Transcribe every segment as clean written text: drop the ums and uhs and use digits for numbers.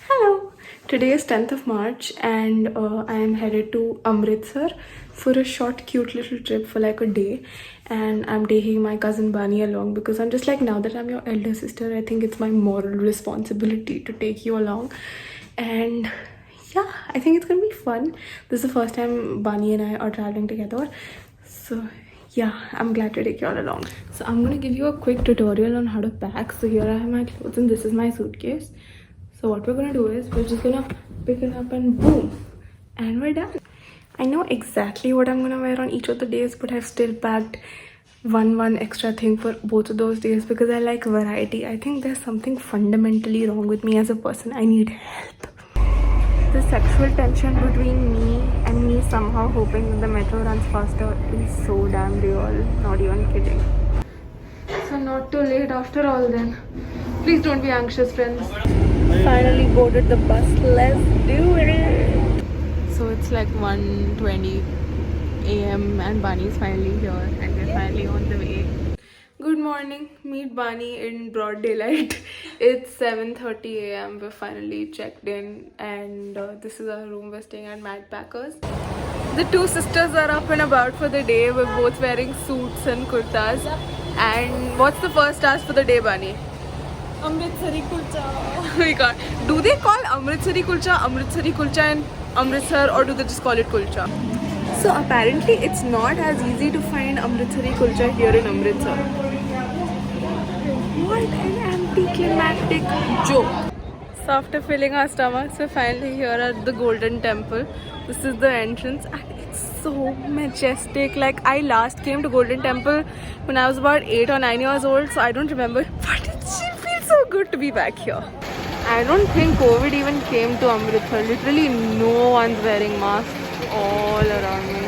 Hello! Today is 10th of March and I am headed to Amritsar for a short cute little trip for like a day, and I'm taking my cousin Bani along because I'm just like, now that I'm your elder sister, I think it's my moral responsibility to take you along. And yeah, I think it's gonna be fun. This is the first time Bani and I are traveling together, so yeah, I'm glad to take you all along. So I'm gonna give you a quick tutorial on how to pack. So here I have my clothes and this is my suitcase. So what we're gonna do is we're just gonna pick it up and boom, and we're done. I know exactly what I'm gonna wear on each of the days, but I've still packed one extra thing for both of those days because I like variety. I think there's something fundamentally wrong with me as a person. I need help. The sexual tension between me and me somehow hoping that the metro runs faster is so damn real. Not even kidding. So not too late after all then. Please don't be anxious, friends. Finally boarded the bus. Let's do it. So it's like 1:20 a.m. and Bani is finally here and we're finally on the way. Good morning. Meet Bani in broad daylight. It's 7:30 a.m. We're finally checked in and this is our room. We're staying at Mad Packers. The two sisters are up and about for the day. We're both wearing suits and kurtas. And what's the first task for the day, Bani? Amritsari kulcha. We can't. Do they call Amritsari kulcha in Amritsar, or do they just call it kulcha? So apparently it's not as easy to find Amritsari kulcha here in Amritsar. What an anticlimactic joke. So after filling our stomachs, we're finally here at the Golden Temple. This is the entrance and it's so majestic. Like, I last came to Golden Temple when I was about 8 or 9 years old, so I don't remember. But it feels so good to be back here. I don't think COVID even came to Amritsar. Literally no one's wearing masks all around me.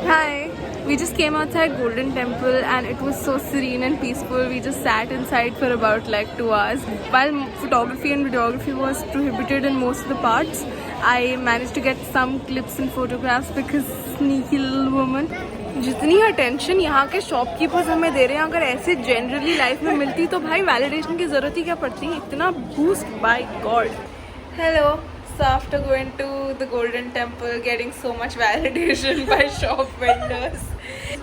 Hi, we just came outside Golden Temple and it was so serene and peaceful. We just sat inside for about like 2 hours. While photography and videography was prohibited in most of the parts, I managed to get some clips and photographs because sneaky little woman. जितनी attention यहाँ के shopkeepers हमें दे रहे हैं, अगर ऐसे generally life में मिलती तो भाई वैलिडेशन की ज़रूरत ही क्या पड़ती है. इतना boost, by god. Hello. So after going to the Golden Temple, getting so much validation by shop vendors,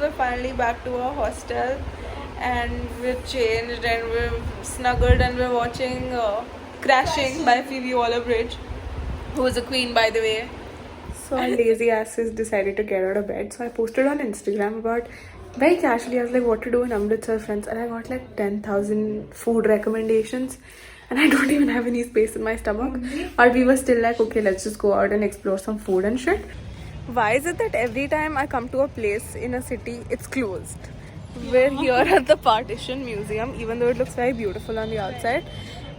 we're finally back to our hostel and we've changed and we're snuggled and we're watching Crashing by Phoebe Waller-Bridge, who is a queen, by the way. So our lazy asses decided to get out of bed. So I posted on Instagram about, very casually, I was like, what to do in Amritsar, friends, and I got like 10,000 food recommendations. And I don't even have any space in my stomach. But we were still like, okay, let's just go out and explore some food and shit. Why is it that every time I come to a place in a city, it's closed? We're here at the Partition Museum, even though it looks very beautiful on the outside.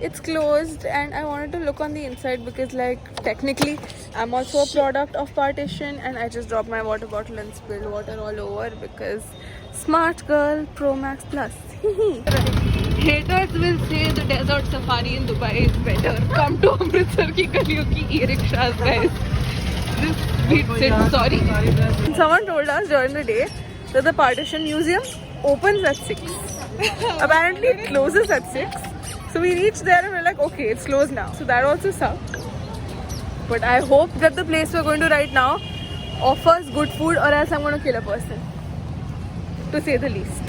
It's closed and I wanted to look on the inside because like technically I'm also a product of Partition and I just dropped my water bottle and spilled water all over because smart girl Pro Max Plus. Haters will say the desert safari in Dubai is better. Come to Amritsar ki galiyon ki e-rickshaws, guys. This beats it. Sorry. Someone told us during the day that the Partition Museum opens at 6. Apparently it closes at 6. So we reached there and we're like, okay, it's closed now. So that also sucked. But I hope that the place we're going to right now offers good food or else I'm going to kill a person. To say the least.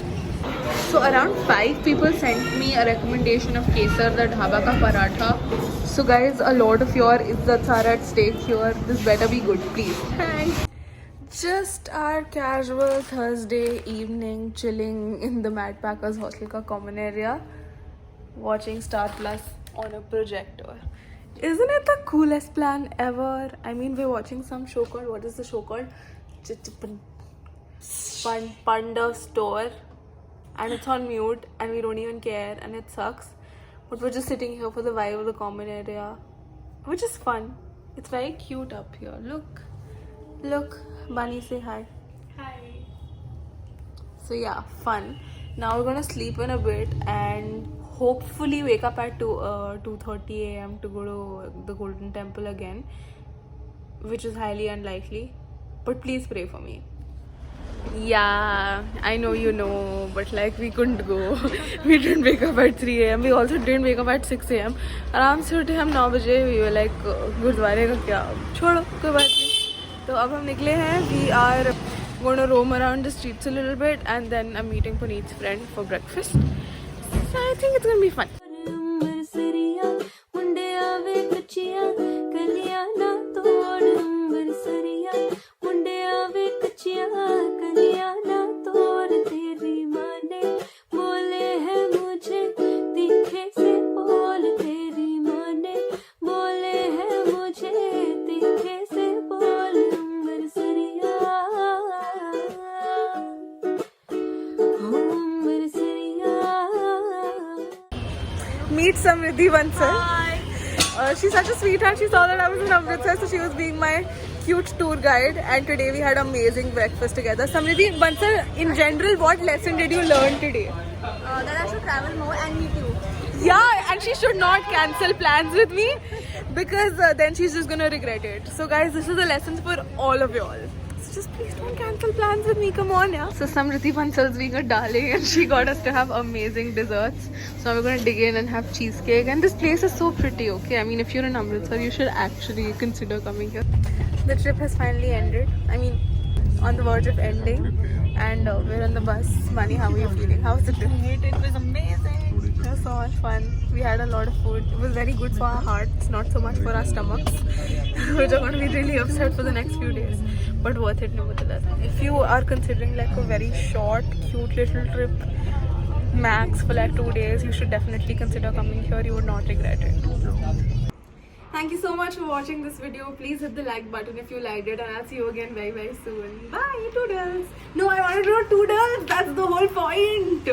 So around 5 people sent me a recommendation of Kesar, the dhaba ka paratha. So guys, a lot of your izzats are at stake here. This better be good, please. Thanks. Just our casual Thursday evening chilling in the Mad Packers hostel ka common area, watching Star Plus on a projector. Isn't it the coolest plan ever? I mean, we're watching some show called, what is the show called? Panda Store. And it's on mute and we don't even care and it sucks. But we're just sitting here for the vibe of the common area, which is fun. It's very cute up here. Look. Look. Bunny, say hi. Hi. So yeah, fun. Now we're gonna sleep in a bit and hopefully wake up at 2:30 a.m. to go to the Golden Temple again. which is highly unlikely. But please pray for me. Yeah, I know you know, but like we couldn't go. We didn't wake up at 3 a.m. We also didn't wake up at 6 a.m. आराम से उठे हम 9 बजे. We were like गुरुद्वारे का क्या, छोड़ो कोई बात नहीं. तो अब हम निकले हैं. We are going to roam around the streets a little bit and then I'm meeting Puneet's friend for breakfast. So I think it's going to be fun. Meet Samriddhi Bansal. She's such a sweetheart. She saw that I was in Amritsar, so she was being my cute tour guide. And today we had amazing breakfast together. Samriddhi Bansal, in general, what lesson did you learn today? That I should travel more and meet you. Yeah, and she should not cancel plans with me because then she's just gonna regret it. So guys, this is a lesson for all of y'all. So just please don't cancel plans with me. Come on, yeah. So Samriddhi Bansal's being a darling and she got us to have amazing desserts. So now we're gonna dig in and have cheesecake. And this place is so pretty, okay? I mean, if you're in Amritsar, you should actually consider coming here. The trip has finally ended. I mean, on the verge of ending. And we're on the bus. Mani, how are you feeling? How was it? It was amazing. It was so much fun. We had a lot of food. It was very good for our hearts, not so much for our stomachs, which are going to be really upset for the next few days. But worth it nevertheless. If you are considering like a very short, cute little trip, max for like 2 days, you should definitely consider coming here. You would not regret it. Thank you so much for watching this video. Please hit the like button if you liked it, and I'll see you again very, very soon. Bye, toodles. No, I wanted to know toodles. That's the whole point.